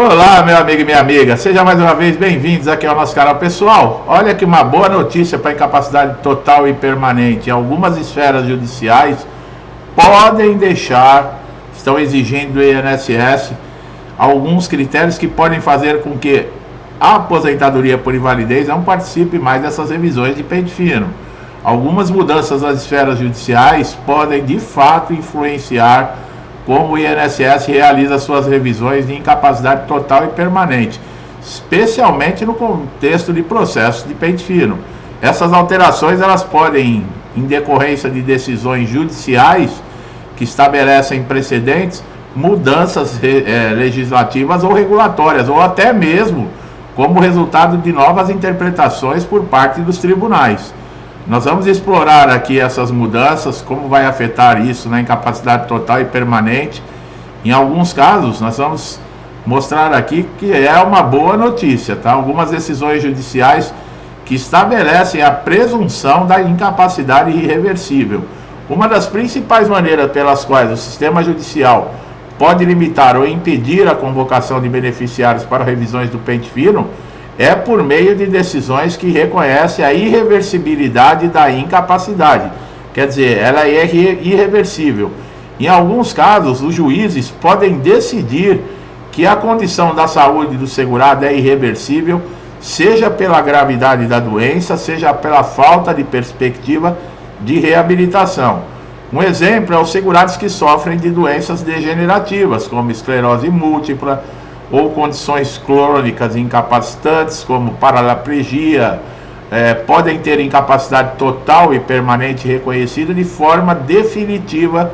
Olá, meu amigo e minha amiga, seja mais uma vez bem-vindos aqui ao nosso canal. Pessoal, olha que uma boa notícia para incapacidade total e permanente. Algumas esferas judiciais podem deixar, estão exigindo do INSS alguns critérios que podem fazer com que a aposentadoria por invalidez não participe mais dessas revisões de pente fino. Algumas mudanças nas esferas judiciais podem de fato influenciar como o INSS realiza suas revisões de incapacidade total e permanente, especialmente no contexto de processos de pente fino. Essas alterações elas podem, em decorrência de decisões judiciais que estabelecem precedentes, mudanças legislativas ou regulatórias, ou até mesmo como resultado de novas interpretações por parte dos tribunais. Nós vamos explorar aqui essas mudanças, como vai afetar isso na incapacidade total e permanente. Em alguns casos, nós vamos mostrar aqui que é uma boa notícia, tá? Algumas decisões judiciais que estabelecem a presunção da incapacidade irreversível. Uma das principais maneiras pelas quais o sistema judicial pode limitar ou impedir a convocação de beneficiários para revisões do pente fino é por meio de decisões que reconhecem a irreversibilidade da incapacidade. Quer dizer, ela é irreversível. Em alguns casos, os juízes podem decidir que a condição da saúde do segurado é irreversível, seja pela gravidade da doença, seja pela falta de perspectiva de reabilitação. Um exemplo é os segurados que sofrem de doenças degenerativas, como esclerose múltipla, ou condições crônicas incapacitantes, como paraplegia, podem ter incapacidade total e permanente reconhecida de forma definitiva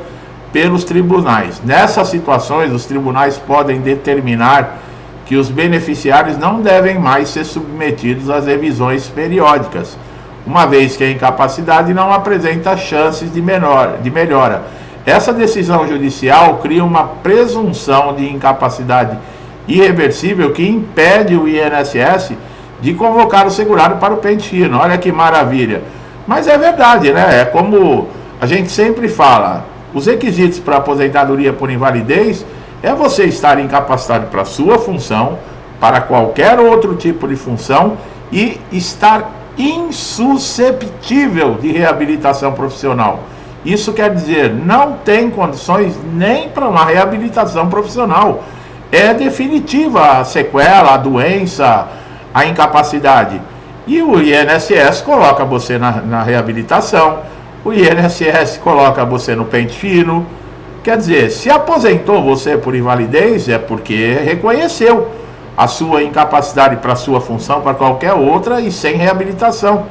pelos tribunais. Nessas situações, os tribunais podem determinar que os beneficiários não devem mais ser submetidos às revisões periódicas, uma vez que a incapacidade não apresenta chances de melhora. Essa decisão judicial cria uma presunção de incapacidade irreversível que impede o INSS de convocar o segurado para o pente fino. Olha que maravilha. Mas é verdade, né? É como a gente sempre fala, os requisitos para aposentadoria por invalidez é você estar incapacitado para a sua função, para qualquer outro tipo de função e estar insusceptível de reabilitação profissional. Isso quer dizer, não tem condições nem para uma reabilitação profissional. É definitiva a sequela, a doença, a incapacidade. E o INSS coloca você na reabilitação, o INSS coloca você no pente fino. Quer dizer, se aposentou você por invalidez, é porque reconheceu a sua incapacidade para a sua função, para qualquer outra e sem reabilitação.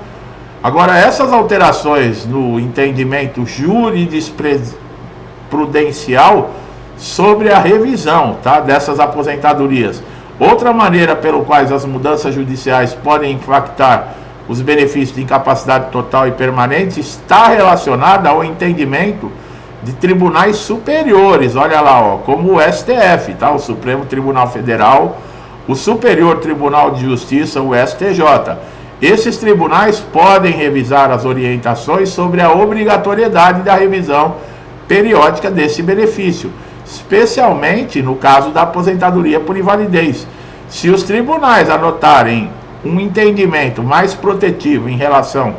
Agora, essas alterações no entendimento jurisprudencial sobre a revisão, tá, dessas aposentadorias. Outra maneira pelo qual as mudanças judiciais podem impactar os benefícios de incapacidade total e permanente está relacionada ao entendimento de tribunais superiores, olha lá, ó, como o STF, tá, o Supremo Tribunal Federal, o Superior Tribunal de Justiça, o STJ. Esses tribunais podem revisar as orientações sobre a obrigatoriedade da revisão periódica desse benefício, especialmente no caso da aposentadoria por invalidez. Se os tribunais adotarem um entendimento mais protetivo em relação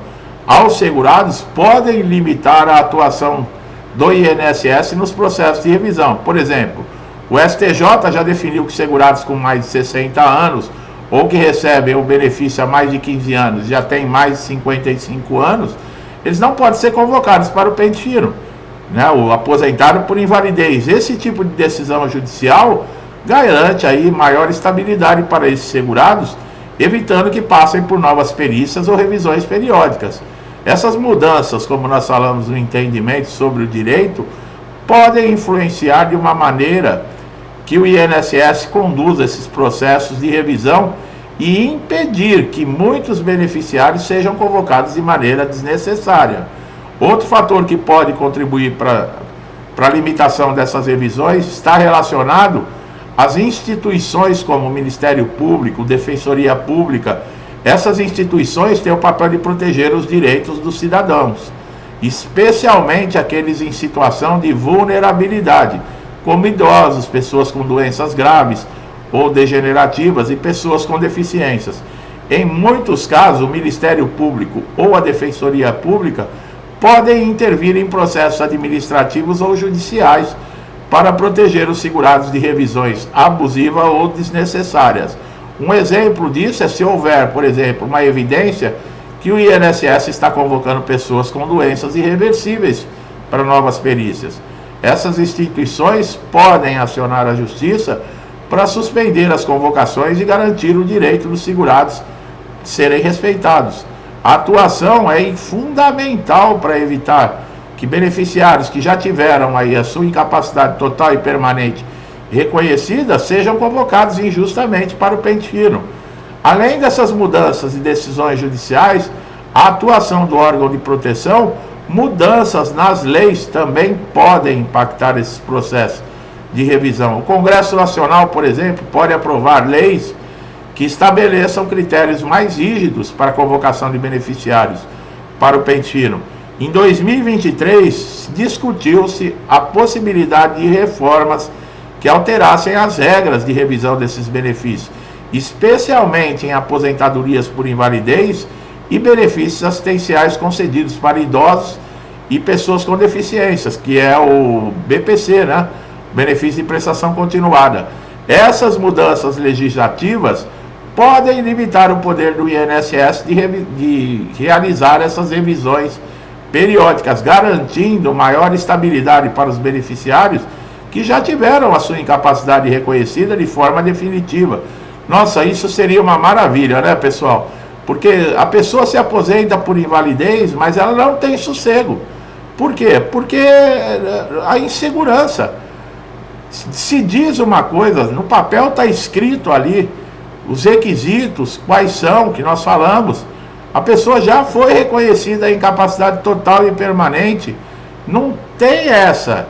aos segurados, podem limitar a atuação do INSS nos processos de revisão. Por exemplo, o STJ já definiu que segurados com mais de 60 anos ou que recebem o benefício há mais de 15 anos, já têm mais de 55 anos, eles não podem ser convocados para o pente fino, né, o aposentado por invalidez. Esse tipo de decisão judicial garante aí maior estabilidade para esses segurados, evitando que passem por novas perícias ou revisões periódicas. Essas mudanças, como nós falamos no entendimento sobre o direito, podem influenciar de uma maneira que o INSS conduza esses processos de revisão e impedir que muitos beneficiários sejam convocados de maneira desnecessária. Outro fator que pode contribuir para a limitação dessas revisões está relacionado às instituições como o Ministério Público, Defensoria Pública. Essas instituições têm o papel de proteger os direitos dos cidadãos, especialmente aqueles em situação de vulnerabilidade, como idosos, pessoas com doenças graves ou degenerativas e pessoas com deficiências. Em muitos casos, o Ministério Público ou a Defensoria Pública podem intervir em processos administrativos ou judiciais para proteger os segurados de revisões abusivas ou desnecessárias. Um exemplo disso é se houver, por exemplo, uma evidência que o INSS está convocando pessoas com doenças irreversíveis para novas perícias. Essas instituições podem acionar a Justiça para suspender as convocações e garantir o direito dos segurados serem respeitados. A atuação é fundamental para evitar que beneficiários que já tiveram aí a sua incapacidade total e permanente reconhecida sejam convocados injustamente para o pente fino. Além dessas mudanças e decisões judiciais, a atuação do órgão de proteção, mudanças nas leis também podem impactar esses processos de revisão. O Congresso Nacional, por exemplo, pode aprovar leis que estabeleçam critérios mais rígidos para a convocação de beneficiários para o pente fino. Em 2023, discutiu-se a possibilidade de reformas que alterassem as regras de revisão desses benefícios, especialmente em aposentadorias por invalidez e benefícios assistenciais concedidos para idosos e pessoas com deficiências, que é o BPC, né? Benefício de prestação continuada. Essas mudanças legislativas podem limitar o poder do INSS de realizar essas revisões periódicas, garantindo maior estabilidade para os beneficiários que já tiveram a sua incapacidade reconhecida de forma definitiva. Nossa, isso seria uma maravilha, né, pessoal? Porque a pessoa se aposenta por invalidez, mas ela não tem sossego. Por quê? Porque a insegurança. Se diz uma coisa, no papel está escrito ali os requisitos, quais são, que nós falamos. A pessoa já foi reconhecida a incapacidade total e permanente. Não tem essa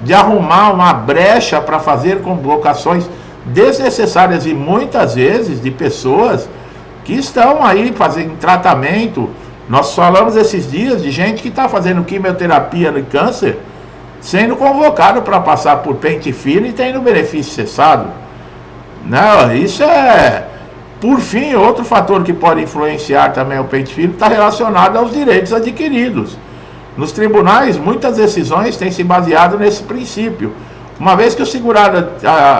de arrumar uma brecha para fazer convocações desnecessárias e muitas vezes de pessoas que estão aí fazendo tratamento. Nós falamos esses dias de gente que está fazendo quimioterapia no câncer, sendo convocado para passar por pente fino e tendo benefício cessado. Não, isso é... Por fim, outro fator que pode influenciar também o pente fino está relacionado aos direitos adquiridos. Nos tribunais, muitas decisões têm se baseado nesse princípio. Uma vez que o segurado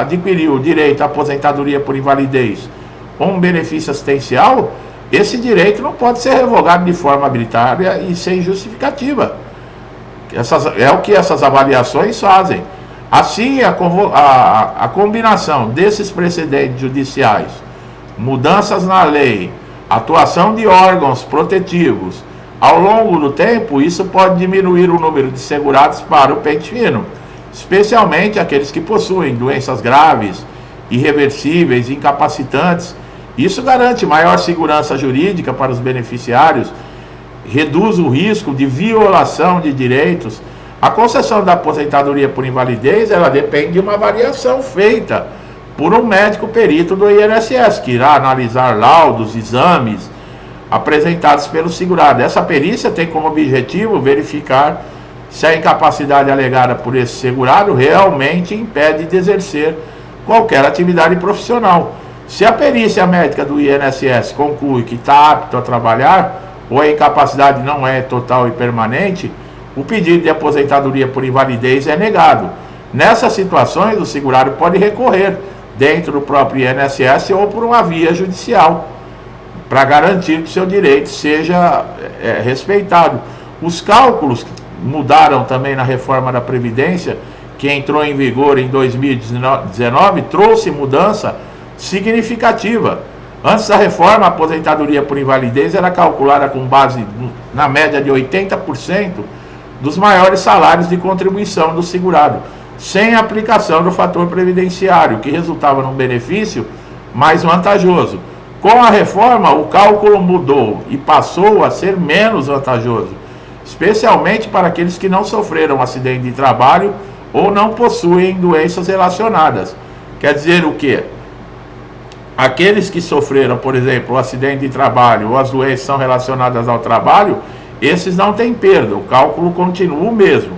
adquiriu o direito à aposentadoria por invalidez ou um benefício assistencial, esse direito não pode ser revogado de forma arbitrária e sem justificativa. É o que essas avaliações fazem. Assim, a combinação desses precedentes judiciais, mudanças na lei, atuação de órgãos protetivos, ao longo do tempo, isso pode diminuir o número de segurados para o pente fino, especialmente aqueles que possuem doenças graves, irreversíveis, incapacitantes. Isso garante maior segurança jurídica para os beneficiários, reduz o risco de violação de direitos. A concessão da aposentadoria por invalidez, ela depende de uma avaliação feita por um médico perito do INSS, que irá analisar laudos, exames apresentados pelo segurado. Essa perícia tem como objetivo verificar se a incapacidade alegada por esse segurado realmente impede de exercer qualquer atividade profissional. Se a perícia médica do INSS conclui que está apto a trabalhar, ou a incapacidade não é total e permanente, o pedido de aposentadoria por invalidez é negado. Nessas situações, o segurado pode recorrer dentro do próprio INSS ou por uma via judicial, para garantir que seu direito seja respeitado. Os cálculos mudaram também na reforma da Previdência, que entrou em vigor em 2019, trouxe mudança significativa. Antes da reforma, a aposentadoria por invalidez era calculada com base na média de 80% dos maiores salários de contribuição do segurado, sem aplicação do fator previdenciário, que resultava num benefício mais vantajoso. Com a reforma, o cálculo mudou e passou a ser menos vantajoso, especialmente para aqueles que não sofreram acidente de trabalho ou não possuem doenças relacionadas. Quer dizer o quê? Aqueles que sofreram, por exemplo, o acidente de trabalho ou as doenças são relacionadas ao trabalho, esses não têm perda, o cálculo continua o mesmo,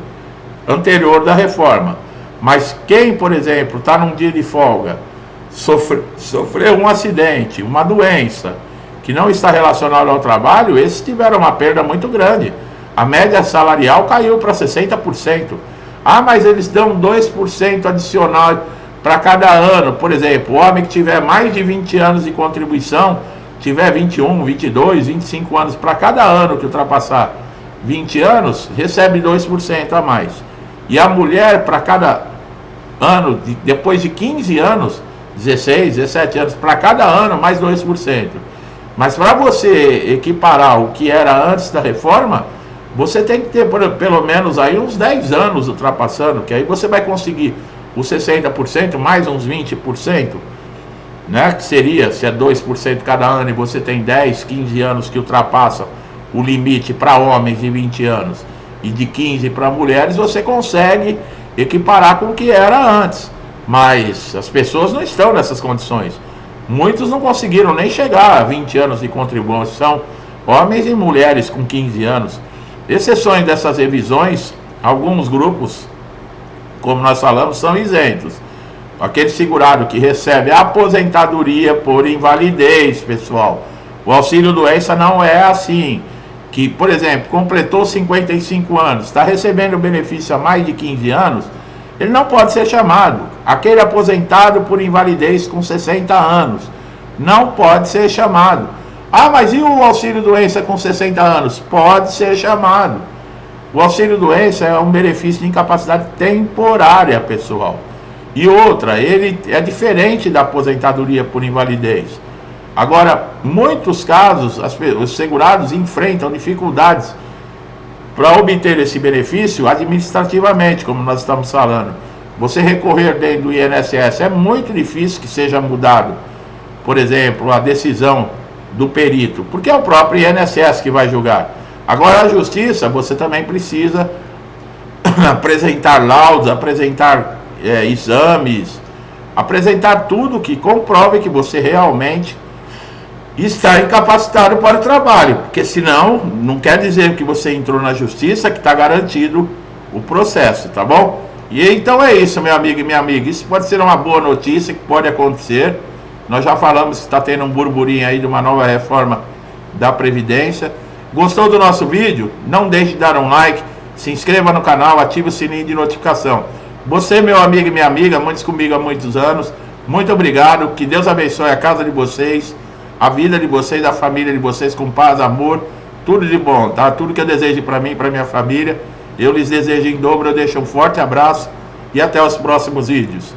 anterior da reforma. Mas quem, por exemplo, está num dia de folga sofreu um acidente, uma doença que não está relacionada ao trabalho, esses tiveram uma perda muito grande. A média salarial caiu para 60%. Ah, mas eles dão 2% adicional para cada ano. Por exemplo, o homem que tiver mais de 20 anos de contribuição, tiver 21, 22, 25 anos, para cada ano que ultrapassar 20 anos, recebe 2% a mais. E a mulher, para cada ano, depois de 15 anos, 16, 17 anos, para cada ano, mais 2%. Mas para você equiparar o que era antes da reforma, você tem que ter pelo menos aí uns 10 anos ultrapassando, que aí você vai conseguir os 60% mais uns 20%, né? Que seria, se é 2% cada ano e você tem 10, 15 anos que ultrapassam o limite para homens de 20 anos e de 15 para mulheres, você consegue equiparar com o que era antes. Mas as pessoas não estão nessas condições. Muitos não conseguiram nem chegar a 20 anos de contribuição, homens e mulheres com 15 anos. Exceções dessas revisões, alguns grupos, como nós falamos, são isentos. Aquele segurado que recebe a aposentadoria por invalidez, pessoal. O auxílio-doença não é assim. Que, por exemplo, completou 55 anos, está recebendo benefício há mais de 15 anos, ele não pode ser chamado. Aquele aposentado por invalidez com 60 anos, não pode ser chamado. Ah, mas e o auxílio-doença com 60 anos? Pode ser chamado. O auxílio-doença é um benefício de incapacidade temporária, pessoal. E outra, ele é diferente da aposentadoria por invalidez. Agora, muitos casos, os segurados enfrentam dificuldades para obter esse benefício administrativamente, como nós estamos falando. Você recorrer dentro do INSS é muito difícil que seja mudado, por exemplo, a decisão do perito, porque é o próprio INSS que vai julgar. Agora, a justiça, você também precisa apresentar laudos, apresentar exames, apresentar tudo que comprove que você realmente está incapacitado para o trabalho, porque senão não quer dizer que você entrou na justiça que está garantido o processo, tá bom? E então é isso, meu amigo e minha amiga, isso pode ser uma boa notícia que pode acontecer. Nós já falamos que está tendo um burburinho aí de uma nova reforma da Previdência. Gostou do nosso vídeo? Não deixe de dar um like, se inscreva no canal, ative o sininho de notificação. Você, meu amigo e minha amiga, muitos comigo há muitos anos, muito obrigado, que Deus abençoe a casa de vocês, a vida de vocês, a família de vocês, com paz, amor, tudo de bom, tá? Tudo que eu desejo para mim e para minha família, eu lhes desejo em dobro. Eu deixo um forte abraço e até os próximos vídeos.